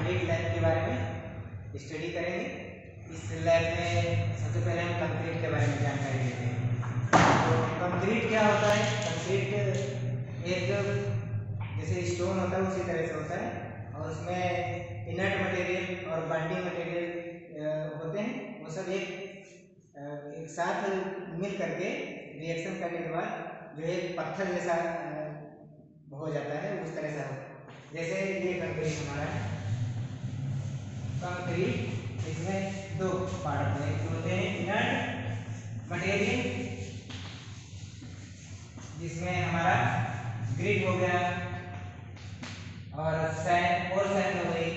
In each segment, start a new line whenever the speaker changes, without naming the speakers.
Concrete lab के बारे में स्टडी करेंगे। इस लैब में सबसे पहले हम कंक्रीट के बारे में जानकारी लेते हैं। तो कंक्रीट क्या होता है? कंक्रीट एक जैसे स्टोन होता है उसी तरह से होता है, और उसमें इनर्ट मटेरियल और बाइंडिंग मटेरियल होते हैं। वो सब एक साथ मिल करके रिएक्शन करने के बाद जो एक पत्थर जैसा हो जाता है, उस तरह से। जैसे ये कंक्रीट हमारा है, कंक्रीट इसमें दो पार्ट होते हैं। होते हैं इनर्ट मटेरियल, जिसमें हमारा ग्रिड हो गया और सैंड हो गई,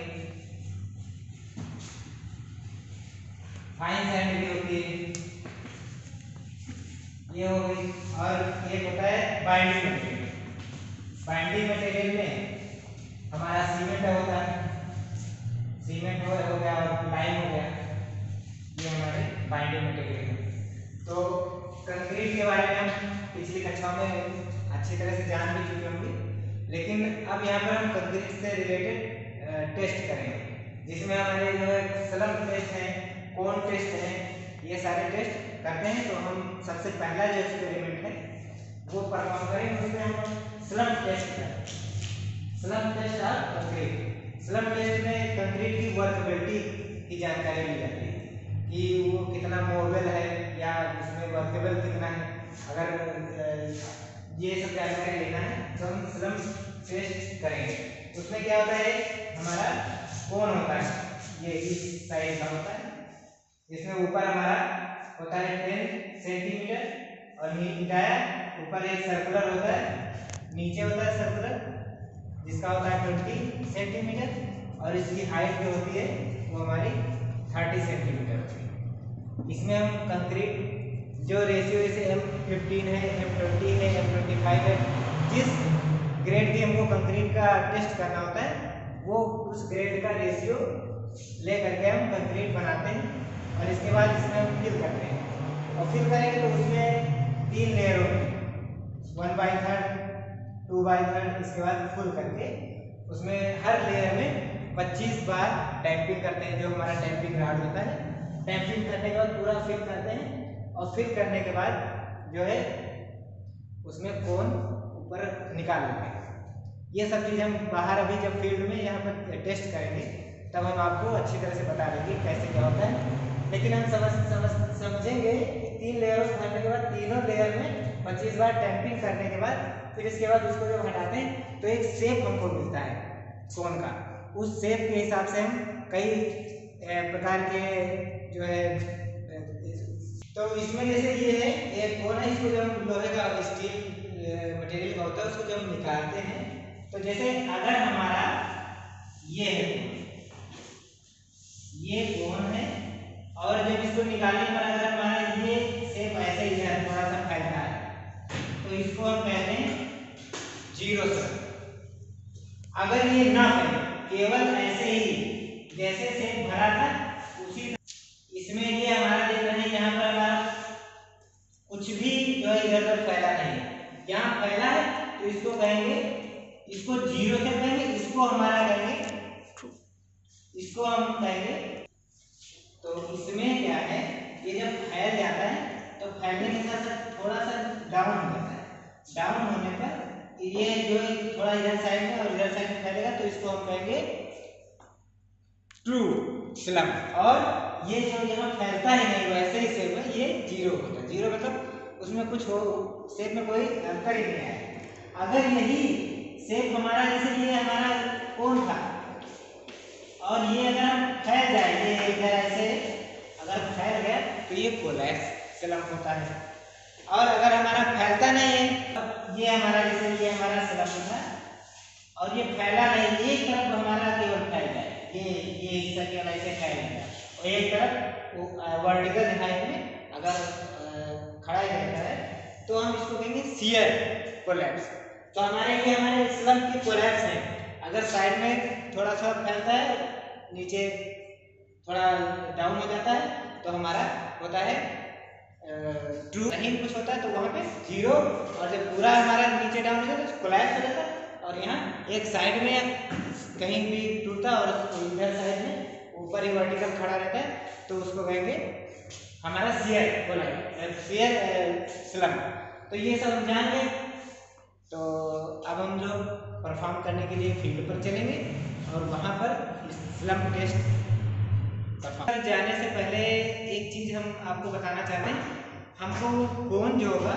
फाइन सैंड भी होती है, ये हो गई। और एक होता है बाइंडिंग मटेरियल। बाइंडिंग मटेरियल में हमारा सीमेंट होता है, सीमेंट हो गया और लाइम हो गया, ये हमारे बाइंडिंग मटेरियल है। तो कंक्रीट के बारे में हम पिछली कक्षाओं में अच्छी तरह से जान भी चुके होंगे, लेकिन अब यहाँ पर हम कंक्रीट से रिलेटेड टेस्ट करेंगे, जिसमें हमारे जो है स्लम्प टेस्ट है, कोन टेस्ट है, ये सारे टेस्ट करते हैं। तो हम सबसे पहला जो एक्सपेरिमेंट है वो परफॉर्म करेंगे, उसमें हम स्लम्प टेस्ट करेंगे। Slump test of concrete. Slump test में कंक्रीट की वर्केबिलिटी की जानकारी ली जाती है कि वो कितना मोवेबल है या उसमें वर्केबल कितना है। अगर ये सब जानकारी लेना है तो हम स्लम्प टेस्ट करेंगे। उसमें क्या होता है, हमारा कोन होता है, ये इस साइड का होता है, इसमें ऊपर हमारा होता है 10 सेंटीमीटर और नीचे ऊपर एक सर्कुलर होता है, नीचे होता है सर्कुलर जिसका होता है 20 सेंटीमीटर, और इसकी हाइट जो होती है वो हमारी 30 सेंटीमीटर होती है। इसमें हम कंक्रीट जो रेशियो जैसे M15 है, M20 है, M25 है, जिस ग्रेड की हमको कंक्रीट का टेस्ट करना होता है वो उस ग्रेड का रेशियो ले करके हम कंक्रीट बनाते हैं। और इसके बाद इसमें हम फिल करते हैं, और फिल करेंगे तो उसमें 3 लेयर होती है, 1/3, 2/3, इसके बाद फुल करके उसमें हर लेयर में 25 बार टैंपिंग करते हैं, जो हमारा टैंपिंग राड होता है। टैंपिंग करने के बाद पूरा फिल करते हैं, और फिल करने के बाद जो है उसमें कोन ऊपर निकाल लेते हैं। ये सब चीज़ हम बाहर अभी जब फील्ड में यहाँ पर टेस्ट करेंगे तब हम आपको अच्छी तरह से बता देंगे कैसे क्या होता है। लेकिन हम समझेंगे कि 3 लेयरों को भरने के बाद तीनों लेयर में 25 बार टैंपिंग करने के बाद फिर इसके बाद उसको जब हटाते हैं तो एक शेप हमको मिलता है कोन का। उस शेप के हिसाब से हम कई प्रकार के जो है, तो इसमें जैसे ये है एक कोन है, इसको जब हम लोहे का स्टील मटेरियल का होता है उसको जब हम निकालते हैं तो जैसे अगर हमारा ये है ये कोन है, और जब इसको निकालने के बाद अगर हमारा ये शेप ऐसे ही है, थोड़ा सा फैलता है, तो इसको हम कहते हैं जीरो शेप। अगर ये ना फैले, केवल ऐसे ही जैसे शेप भरा था उसी, इसमें ये हमारा देख रहे हैं यहाँ पर हमारा कुछ भी जो इधर उधर फैला नहीं है, यहाँ फैला है तो इसको कहेंगे, इसको जीरो शेप कहेंगे, इसको हमारा कहेंगे, इसको हम कहेंगे। तो इसमें क्या है, ये जब फैल जाता है तो फैलने के साथ साथ थोड़ा सा डाउन हो जाता है। डाउन होने पर ये जो थोड़ा इधर साइड में और इधर साइड में फैलेगा, तो इसको हम कहेंगे ट्रू स्लम्प। और ये जो यहाँ फैलता ही नहीं वैसे ही शेप है, ये जीरो होता है। जीरो मतलब उसमें कुछ हो, शेप में कोई अंतर ही नहीं है। अगर यही शेप हमारा जैसे ये हमारा कोन था और ये अगर फैल जाए, ये इधर ऐसे अगर फैल गया तो ये कोलैप्स स्लम्प होता है। और अगर हमारा फैलता नहीं है, ये हमारा जैसे ये हमारा स्लम्प था और ये फैला नहीं, एक तरफ हमारा केवल फैल जाए, ये हिस्सा केवल ऐसे फैल गया और एक तरफ वर्टिकल दिखाई में अगर खड़ा ही रहता है तो हम इसको कहेंगे शियर कोलैप्स। तो हमारे ये हमारे स्लम्प की कोलैप्स है। अगर साइड में थोड़ा सा फैलता है, नीचे थोड़ा डाउन हो जाता है, तो हमारा होता है ट्रू। नहीं कुछ होता है तो वहाँ पे जीरो, और जब पूरा हमारा नीचे डाउन हो जाता है तो कोलैप्स हो जाता है, और यहाँ एक साइड में कहीं भी टूट होता है और इधर साइड में ऊपर ही वर्टिकल खड़ा रहता है, तो उसको कहेंगे हमारा शियर बोला शियर स्लम। तो ये सब हम जान गए। तो अब हम लोग परफॉर्म करने के लिए फील्ड पर चलेंगे और वहाँ पर स्लम टेस्ट परफॉर्म जाने से पहले एक चीज़ हम आपको बताना चाहते हैं। हमको कोन जो होगा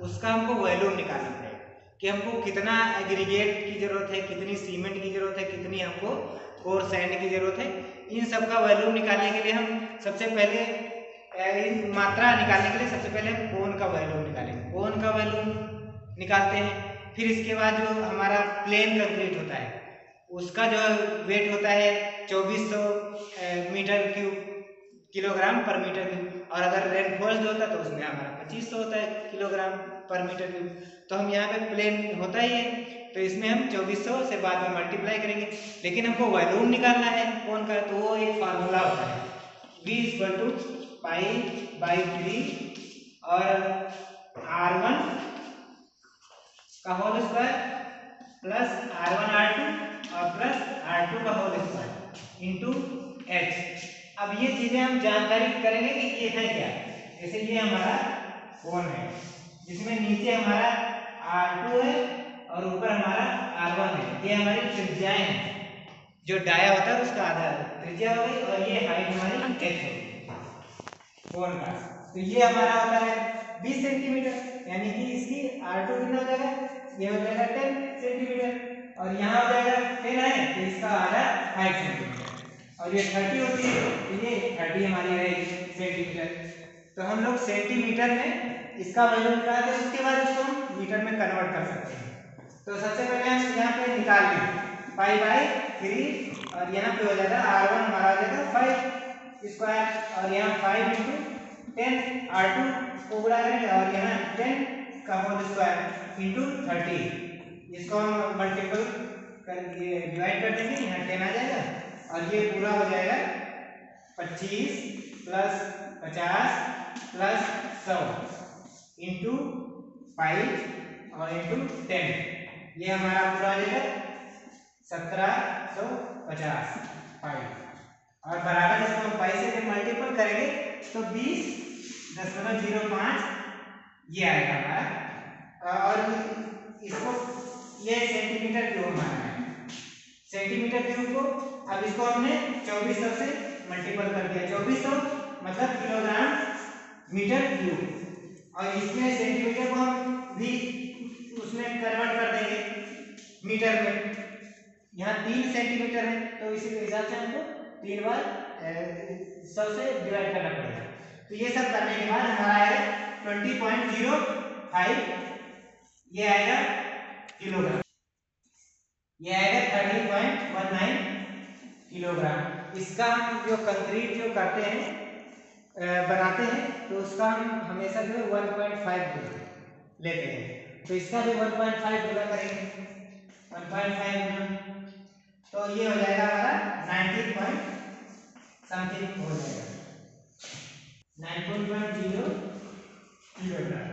उसका हमको वॉल्यूम निकालना पड़ेगा कि हमको कितना एग्रीगेट की ज़रूरत है, कितनी सीमेंट की ज़रूरत है, कितनी हमको कोर सैंड की ज़रूरत है। इन सब का वॉल्यूम निकालने के लिए हम सबसे पहले इन मात्रा निकालने के लिए सबसे पहले हम कोन का वॉल्यूम निकालेंगे। कोन का वॉल्यूम निकालते हैं, फिर इसके बाद जो हमारा प्लेन कंक्रीट होता है उसका जो वेट होता है 2400 मीटर क्यूब किलोग्राम पर मीटर क्यूब, और अगर रेनफॉल्स होता है तो उसमें हमारा 2500 होता है किलोग्राम पर मीटर क्यूब। तो हम यहाँ पे प्लेन होता ही है, तो इसमें हम 2400 से बाद में मल्टीप्लाई करेंगे। लेकिन हमको वॉल्यूम निकालना है कौन का, तो वो एक फार्मूला होता है V = π/3 और R1 का होल स्क्वायर प्लस R1R2 और प्लस R2 का होल स्क्वायर इंटू H। अब ये चीजें हम जानकारी करेंगे कि ये है क्या। जैसे ये हमारा कोन है जिसमें नीचे हमारा R2 है और ऊपर हमारा R1 है। ये हमारी त्रिज्याएं हैं, जो डाया होता है उसका आधा त्रिज्या हो गई, और ये हाइट हमारी H होगी कोन का। तो ये हमारा होता है 20 सेंटीमीटर, यानी कि इसकी R2 कितना हो जाएगा, ये हो जाएगा 10 सेंटीमीटर, और यहाँ हो जाएगा 10 है तो इसका आधा 5 सेंटीमीटर, और ये 30 होती है तो ये 30 हमारी रहेगी सेंटीमीटर। तो हम लोग सेंटीमीटर में इसका वैल्यू निकालते हैं, उसके बाद इसको हम मीटर में कन्वर्ट कर सकते हैं। तो सबसे पहले हम यहाँ पे निकाल लें π/3, और यहाँ पे हो जाएगा R1 हमारा हो जाएगा 5 स्क्वायर, और यहाँ 5 × 10 R2 को गुणा करेंगे, और यहाँ 10 का होल स्क्वायर इंटू 30। इसको हम मल्टीपल करके डिवाइड कर देंगे, यहाँ 10 आ जाएगा, और ये पूरा हो जाएगा 25 प्लस 50 प्लस 100 इंटू 5 और इंटू 10। ये हमारा पूरा हो जाएगा 1750 5, और बराबर इसको हम 5 से मल्टीपल करेंगे तो 20.05 ये आएगा हमारा। और इसको ये सेंटीमीटर क्यूब हमारा है, सेंटीमीटर क्यूब को अब इसको हमने 2400 से मल्टीपल कर दिया। 2400 मतलब किलोग्राम मीटर क्यूब, और इसमें सेंटीमीटर को हम भी उसमें कन्वर्ट कर देंगे मीटर में। यहाँ 3 सेंटीमीटर है तो इसी के हिसाब से हमको 3 बार 100 से डिवाइड करना पड़ेगा। तो ये सब करने के बाद हमारा आएगा 20.05, ये आएगा किलोग्राम, ये आएगा 13.19 किलोग्राम। इसका हम जो कंक्रीट जो करते हैं बनाते हैं तो उसका हम हमेशा जो 1.5 लेते हैं। तो इसका जो 1.5 गुना करेंगे 1.5 तो ये हो जाएगा हमारा 19 पॉइंट समथिंग हो जाएगा 9.0 किलोग्राम।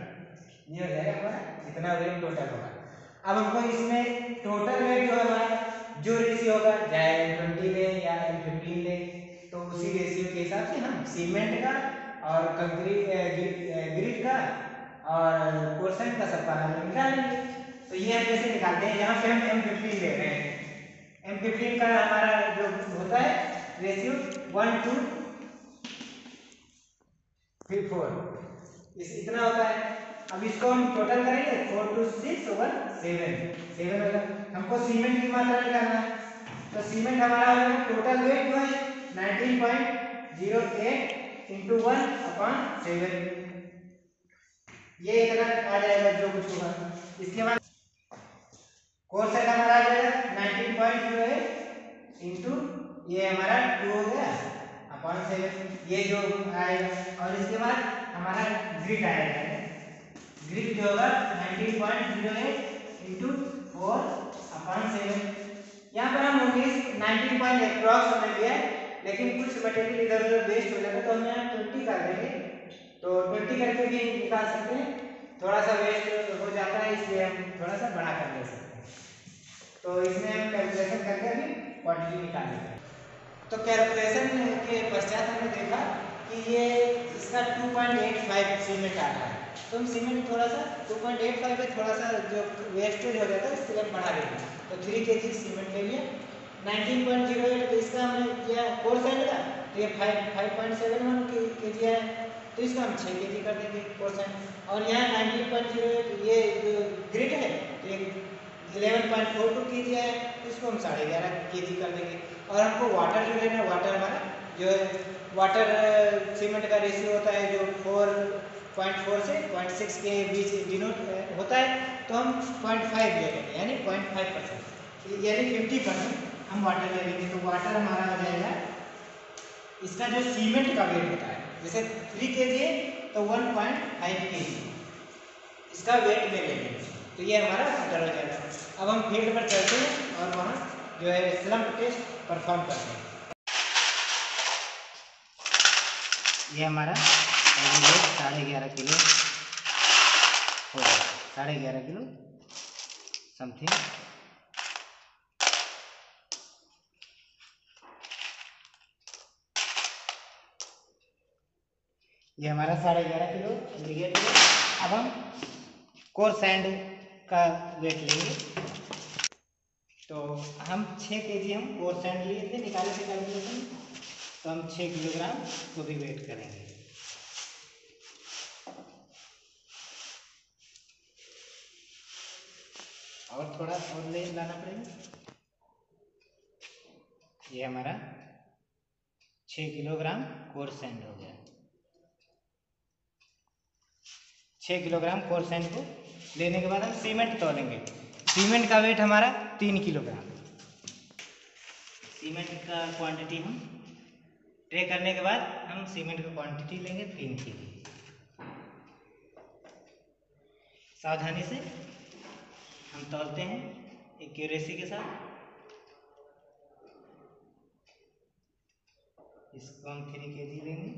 ये हो जाएगा हमारा इतना वेट टोटल होगा। अब हमको इसमें टोटल वेट जो हमारा जो रेशियो होगा, चाहे M20 ले या M15 ले, तो उसी रेशियो के हिसाब से हम सीमेंट का और कंक्रीट ग्रिड का और पोर्शन का सबका हम निकालेंगे। तो ये हम जैसे निकालते हैं, यहाँ पे हम M15 ले रहे हैं। M15 का हमारा जो होता है रेशियो 1:4, इस इतना होता है। अब इसको हम टोटल करेंगे 4:6 होगा। हमको सीमेंट की मात्रा निकालना है, तो सीमेंट हमारा टोटल वेट जो है 19.08 × 1/7, ये इतना आ जाएगा जो कुछ होगा। इसके बाद कोर्स हमारा आ जाएगा 19.08 इंटू ये हमारा 2 हो गया अपॉन 7, ये जो आएगा। और इसके बाद हमारा ग्रिड आएगा, ग्रिड जो होगा 19.08 इंटू 4/7। यहाँ पर हम 19 अप्रॉक्स हमने लिया है, लेकिन कुछ मटेरियल इधर उधर वेस्ट हो जाएगा तो हम यहाँ 20 कर देंगे। तो 20 करके भी निकाल सकते हैं, थोड़ा सा वेस्ट हो जाता है इसलिए हम थोड़ा सा बड़ा कर ले सकते हैं। तो इसमें हम कैलकुलेशन करके भी क्वांटिटी निकाल लेते हैं। तो कैलकुलेशन के पश्चात हमने देखा कि ये इसका 2.85 सीमेंट आ रहा है, तो हम सीमेंट थोड़ा सा 2.85 पे थोड़ा सा जो वेस्टेज हो जाता है इसके लिए बढ़ा देंगे, तो 3 kg सीमेंट ले लिया। 19.08 तो इसका हमने किया कोर सैंड का, तो ये 5.71 kg है, तो इसका हम 6 kg कर देंगे कोर सैंड। और यहाँ 19.08 ये जो ग्रिड है तो ये 11.42 kg है, तो इसको हम 11.5 kg कर देंगे। और हमको वाटर जो लेना है, वाटर हमारा जो है वाटर सीमेंट का रेशियो होता है जो 4.4 से 0.6 के बीच डिनोट होता है, तो हम 0.5 ले लेंगे, यानी 0.5%, यानी 50% हम वाटर ले लेंगे। तो वाटर हमारा आ जाएगा, इसका जो सीमेंट का वेट होता है, जैसे 3 kg है तो 1.5 kg इसका वेट ले लेंगे, तो ये हमारा वाटर हो जाएगा। अब हम फील्ड पर चलते हैं और वहाँ जो है स्लम्प टेस्ट परफॉर्म करते हैं। ये हमारा एवरेज 11.5 किलो हो गया, 11.5 किलो समथिंग। ये हमारा 11.5 किलो एग्रीगेट है। अब हम कोर सैंड का वेट लेंगे, तो हम 6 kg हम कोर सैंड लिए थे, निकाले थे कैलकुलेशन, तो हम 6 किलोग्राम को भी वेट करेंगे। और थोड़ा और ले लाना पड़ेगा। ये हमारा 6 किलोग्राम कोर सैंड हो गया। 6 किलोग्राम कोर सैंड को लेने के बाद हम सीमेंट तोलेंगे। सीमेंट का वेट हमारा 3 किलोग्राम। सीमेंट का क्वांटिटी हम ट्रे करने के बाद हम सीमेंट का क्वांटिटी लेंगे 3 kg। सावधानी से हम तौलते हैं एक्यूरेसी के साथ। इसको हम 3 kg लेंगे।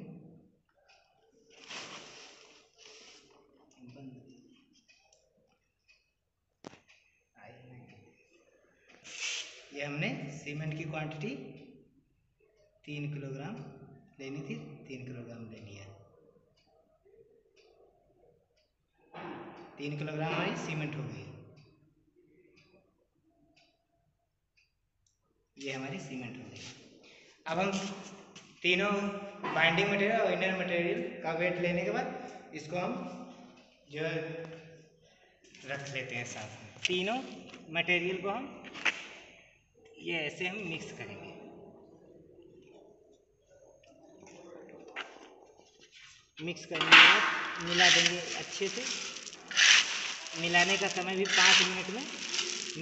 ये हमने सीमेंट की क्वांटिटी 3 किलोग्राम लेनी थी, 3 किलोग्राम ले लिया। 3 किलोग्राम हमारी सीमेंट हो गई। ये हमारी सीमेंट हो गई। अब हम तीनों बाइंडिंग मटेरियल और इनर मटेरियल का वेट लेने के बाद इसको हम जो है रख लेते हैं साथ में। तीनों मटेरियल को हम ये ऐसे हम मिक्स करेंगे। मिक्स करने के बाद मिला देंगे अच्छे से। मिलाने का समय भी 5 मिनट में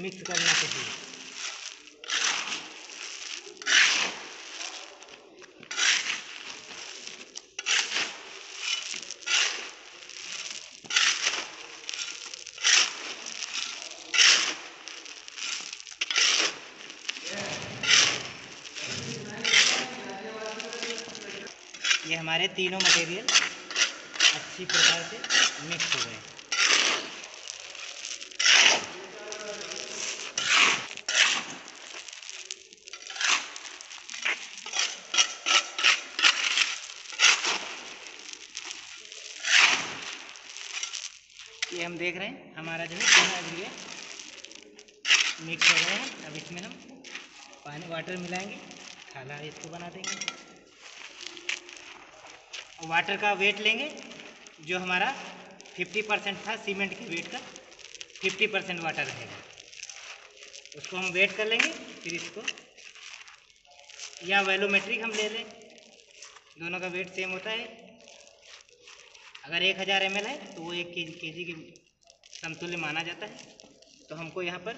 मिक्स करना चाहिए। ये हमारे तीनों मटेरियल अच्छी प्रकार से मिक्स हो गए। ये हम देख रहे हैं हमारा जो है तीनों एग्रीगेट मिक्स हो गए हैं। अब इसमें हम पानी वाटर मिलाएंगे, थाला इसको बना देंगे। वाटर का वेट लेंगे, जो हमारा 50% था सीमेंट के वेट का, 50% वाटर रहेगा, उसको हम वेट कर लेंगे। फिर इसको या वैल्यूमेट्रिक हम ले लें, दोनों का वेट सेम होता है। अगर 1000 ml है तो वो 1 kg के समतुल्य माना जाता है। तो हमको यहाँ पर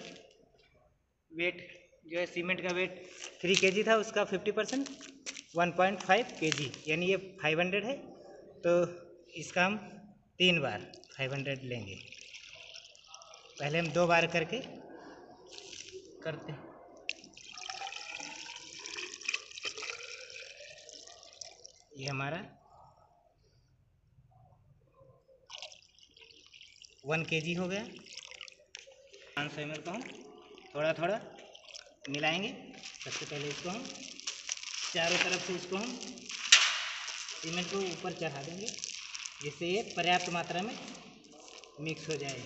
वेट जो है सीमेंट का वेट 3 kg था, उसका 50% 1.5 kg, यानी ये 500 है, तो इसका हम 3 बार 500 लेंगे। पहले हम 2 बार करके करते हैं। ये हमारा 1 kg हो गया। 500 ml को हम थोड़ा थोड़ा मिलाएंगे सबसे पहले इसको हम चारों तरफ से इसको हम सीमेंट को ऊपर चढ़ा देंगे, जिससे ये पर्याप्त मात्रा में मिक्स हो जाए।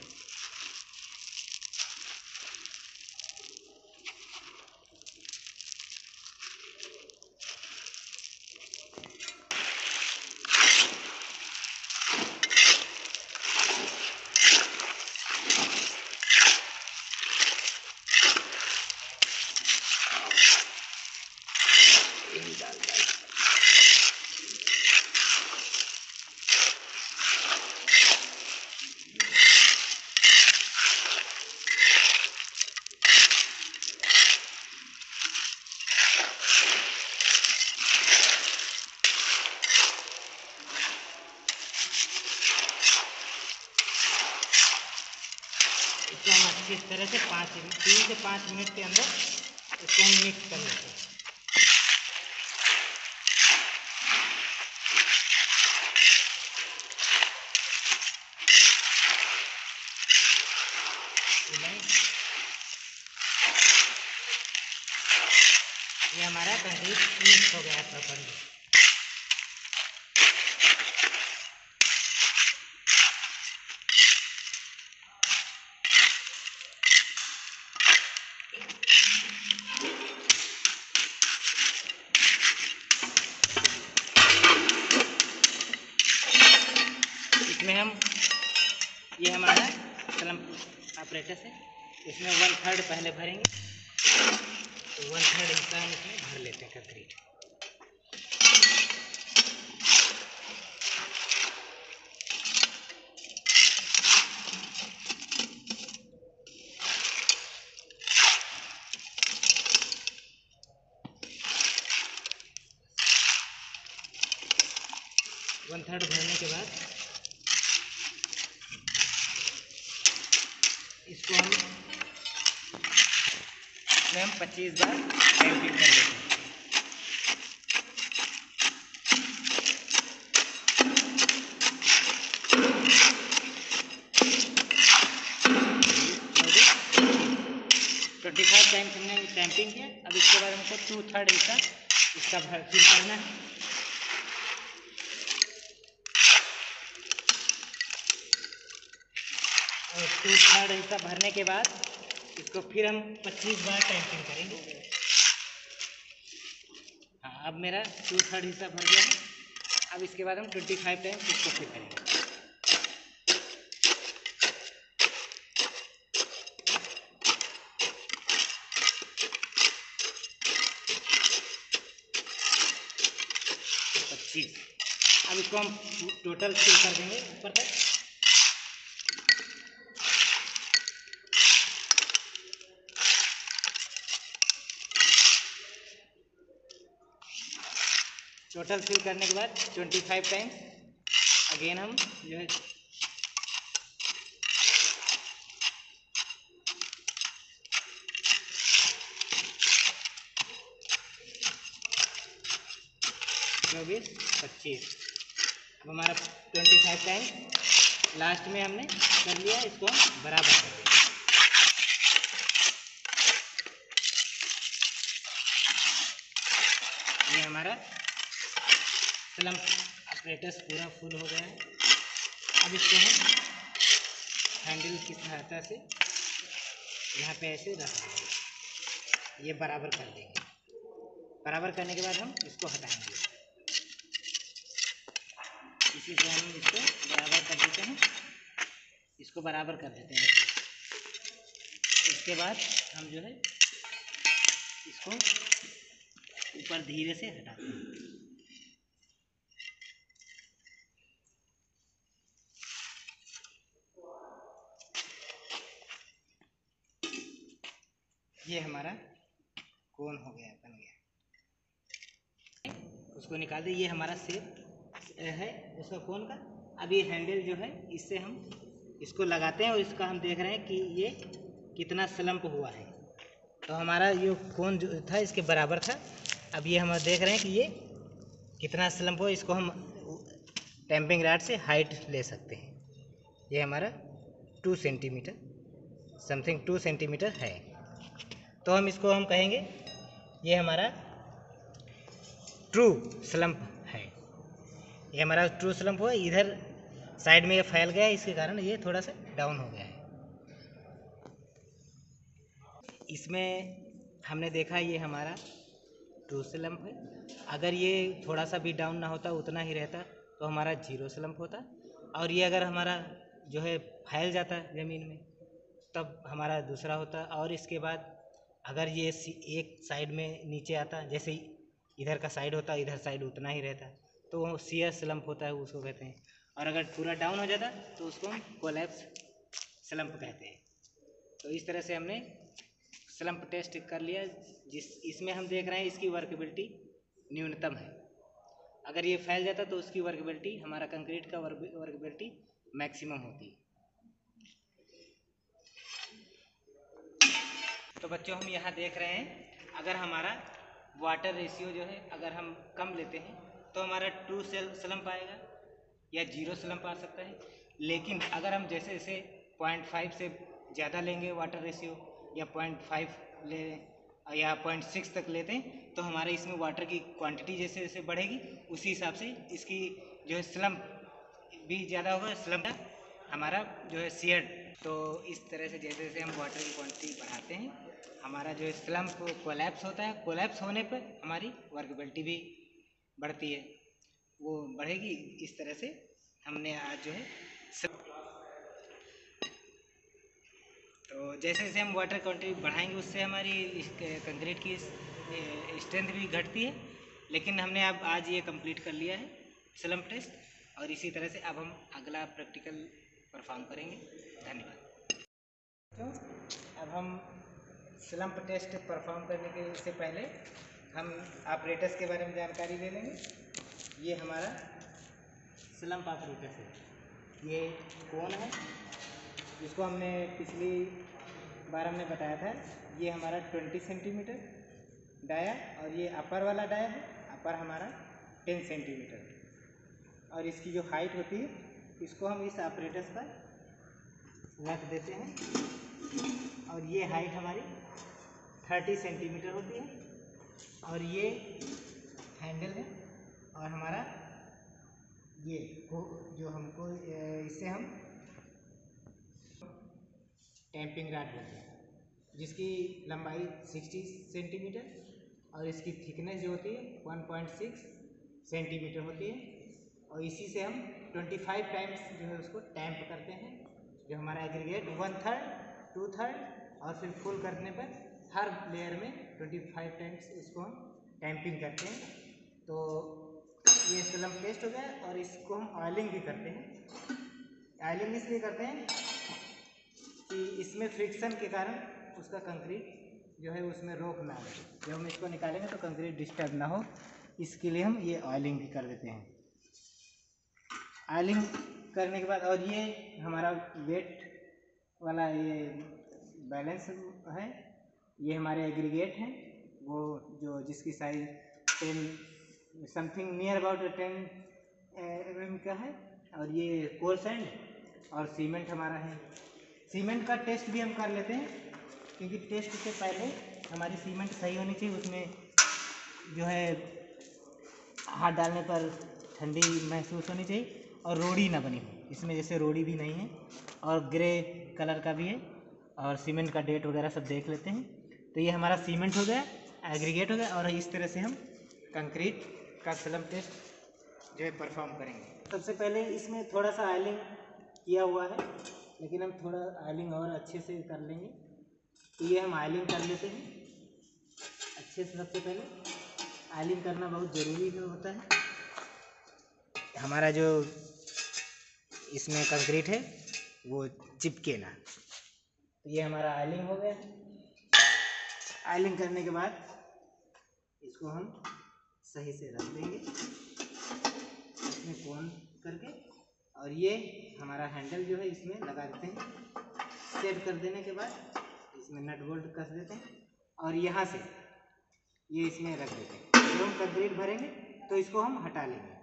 इसको हम अच्छी तरह से 3 से 5 मिनट के अंदर इसको हम मिक्स कर लेते हैं। ये हमारा कंक्रीट मिक्स हो गया है प्रॉपर्ली। इसमें हम ये हमारा स्लम ऑपरेटस है, इसमें 1/3 पहले भरेंगे, तो 1/3 हिस्सा हम इसमें भर लेते हैं कंक्रीट। वन थर्ड भरने के बाद इसको हम 25 बार टैंपिंग कर देते हैं। ट्वेंटी 25 टाइम्स हमने टैंपिंग किया। अब इसके बाद हमको 2/3 हिस्सा इसका फिल करना है। और 2/3 हिस्सा भरने के बाद इसको फिर हम 25 बार टैंपिंग करेंगे। हाँ, अब मेरा 2/3 हिस्सा भर गया है। अब इसके बाद हम 25 टाइम्स इसको फिर करेंगे। अब इसको हम टोटल फिल कर देंगे ऊपर तक। टोटल फिल करने के बाद 25 टाइम्स अगेन हम जो है चौबीस 25, अब हमारा 25 टाइम्स लास्ट में हमने कर लिया। इसको हम बराबर कर देंगे। ये हमारा स्लम ऑपरेटस पूरा फुल हो गया है। अब इसको हम हैंडल की सहायता से यहाँ पे ऐसे रख देंगे, ये बराबर कर देंगे। बराबर करने के बाद हम इसको हटाएंगे। इसी से हम इसको बराबर कर देते हैं, इसको बराबर कर देते हैं। इसके बाद हम जो है इसको ऊपर धीरे से हटाते हैं। ये हमारा कोन हो गया, बन गया। उसको निकाल दे। ये हमारा शेप है उसका कोन का। अब ये हैंडल जो है इससे हम इसको लगाते हैं और इसका हम देख रहे हैं कि ये कितना स्लम्प हुआ है। तो हमारा ये कोन जो था इसके बराबर था। अब ये हम देख रहे हैं कि ये कितना स्लम्प हो। इसको हम टैंपिंग रॉड से हाइट ले सकते हैं। ये हमारा 2 सेंटीमीटर समथिंग 2 सेंटीमीटर है। तो हम इसको हम कहेंगे ये हमारा ट्रू स्लम्प है। ये हमारा ट्रू स्लम्प हुआ, इधर साइड में ये फैल गया, इसके कारण ये थोड़ा सा डाउन हो गया है। इसमें हमने देखा ये हमारा ट्रू स्लम्प है। अगर ये थोड़ा सा भी डाउन ना होता, उतना ही रहता, तो हमारा जीरो स्लम्प होता। और ये अगर हमारा जो है फैल जाता ज़मीन में, तब हमारा दूसरा होता। और इसके बाद अगर ये एक साइड में नीचे आता, जैसे इधर का साइड होता, इधर साइड उतना ही रहता, तो वो शियर स्लम्प होता है, उसको कहते हैं। और अगर पूरा डाउन हो जाता तो उसको हम कोलैप्स स्लम्प कहते हैं। तो इस तरह से हमने स्लम्प टेस्ट कर लिया, इसमें हम देख रहे हैं इसकी वर्केबिलिटी न्यूनतम है। अगर ये फैल जाता तो उसकी वर्केबिलिटी, हमारा कंक्रीट का वर्केबिलिटी मैक्सिमम होती है। तो बच्चों हम यहाँ देख रहे हैं, अगर हमारा वाटर रेशियो जो है अगर हम कम लेते हैं तो हमारा ट्रू स्लम्प आएगा या जीरो स्लम्प आ सकता है। लेकिन अगर हम जैसे जैसे 0.5 से ज़्यादा लेंगे वाटर रेशियो, या 0.5 ले या 0.6 तक लेते हैं, तो हमारे इसमें वाटर की क्वांटिटी जैसे जैसे बढ़ेगी, उसी हिसाब से इसकी जो है स्लम्प भी ज़्यादा होगा, स्लम्प हमारा जो है शियर। तो इस तरह से जैसे जैसे हम वाटर की क्वांटिटी बढ़ाते हैं, हमारा जो है स्लम्प कोलैप्स होता है। कोलैप्स होने पर हमारी वर्केबिलिटी भी बढ़ती है, वो बढ़ेगी। इस तरह से हमने आज जो है तो जैसे जैसे हम वाटर क्वांटिटी बढ़ाएंगे, उससे हमारी कंक्रीट की स्ट्रेंथ भी घटती है। लेकिन हमने अब आज ये कंप्लीट कर लिया है स्लम्प टेस्ट, और इसी तरह से अब हम अगला प्रैक्टिकल परफॉर्म करेंगे। धन्यवाद। तो अब हम स्लम्प टेस्ट परफॉर्म करने के से पहले हम ऑपरेटर्स के बारे में जानकारी ले लेंगे। ये हमारा स्लम्प ऑपरेटर्स है। ये कौन है, जिसको हमने पिछली बार हमने बताया था। ये हमारा 20 सेंटीमीटर डाया, और ये अपर वाला डाया है, अपर हमारा 10 सेंटीमीटर। और इसकी जो हाइट होती है, इसको हम इस ऑपरेटर्स पर रख देते हैं, और ये हाइट हमारी 30 सेंटीमीटर होती है। और ये हैंडल है, और हमारा ये जो हमको इससे हम टैंपिंग रॉड बोलते हैं, जिसकी लंबाई 60 सेंटीमीटर और इसकी थिकनेस जो होती है 1.6 सेंटीमीटर होती है। और इसी से हम 25 टाइम्स जो है उसको टैंप करते हैं। जो हमारा एग्रीगेट 1/3, 2/3 और फिर फुल करने पर हर लेयर में 25 टाइम्स इसको हम टैंपिंग करते हैं। तो ये स्लम्प टेस्ट हो गया। और इसको हम ऑयलिंग भी करते हैं। ऑयलिंग इसलिए करते हैं कि इसमें फ्रिक्शन के कारण उसका कंक्रीट जो है उसमें रोक ना आए। जब हम इसको निकालेंगे तो कंक्रीट डिस्टर्ब ना हो, इसके लिए हम ये ऑयलिंग भी कर देते हैं। ऑयलिंग करने के बाद, और ये हमारा वेट वाला ये बैलेंस है, ये हमारे एग्रीगेट हैं, वो जो जिसकी size 10 something near about 10 mm का है। और ये कोल सैंड और सीमेंट हमारा है। सीमेंट का टेस्ट भी हम कर लेते हैं, क्योंकि टेस्ट से पहले हमारी सीमेंट सही होनी चाहिए। उसमें जो है हाथ डालने पर ठंडी महसूस होनी चाहिए, और रोड़ी ना बनी हो इसमें, जैसे रोड़ी भी नहीं है, और ग्रे कलर का भी है। और सीमेंट का डेट वगैरह सब देख लेते हैं। तो ये हमारा सीमेंट हो गया, एग्रीगेट हो गया। और इस तरह से हम कंक्रीट का स्लम्प टेस्ट जो है परफॉर्म करेंगे। सबसे पहले इसमें थोड़ा सा ऑयलिंग किया हुआ है, लेकिन हम थोड़ा ऑयलिंग और अच्छे से कर लेंगे। तो ये हम ऑयलिंग कर लेते हैं अच्छे से। सबसे पहले ऑयलिंग करना बहुत ज़रूरी होता है। हमारा जो इसमें कंक्रीट है वो चिपके ना। तो ये हमारा ऑयलिंग हो गया। ऑयलिंग करने के बाद इसको हम सही से रख देंगे इसमें कोन करके, और ये हमारा हैंडल जो है इसमें लगा देते हैं। सेट कर देने के बाद इसमें नट बोल्ट कस देते हैं, और यहाँ से ये इसमें रख देते हैं। जब हम कंक्रीट भरेंगे तो इसको हम हटा लेंगे,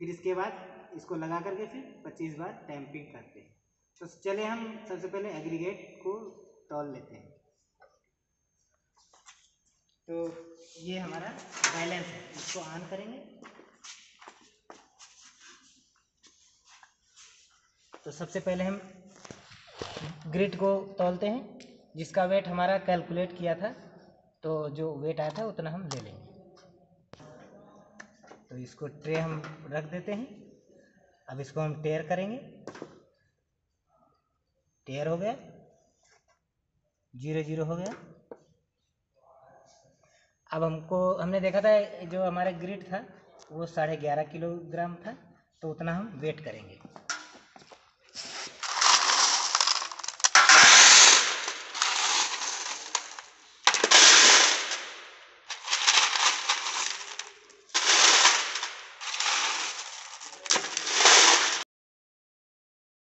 फिर इसके बाद इसको लगा करके फिर 25 बार टैंपिंग करते हैं। तो चले हम सबसे पहले एग्रीगेट को तौल लेते हैं। तो ये हमारा बैलेंस है, इसको ऑन करेंगे तो सबसे पहले हम ग्रिड को तौलते हैं, जिसका वेट हमारा कैलकुलेट किया था, तो जो वेट आया था उतना हम ले लेंगे। तो इसको ट्रे हम रख देते हैं। अब इसको हम टेयर करेंगे। टेयर हो गया, 0 0 हो गया। अब हमने देखा था जो हमारा ग्रिड था वो 11.5 किलोग्राम था, तो उतना हम वेट करेंगे।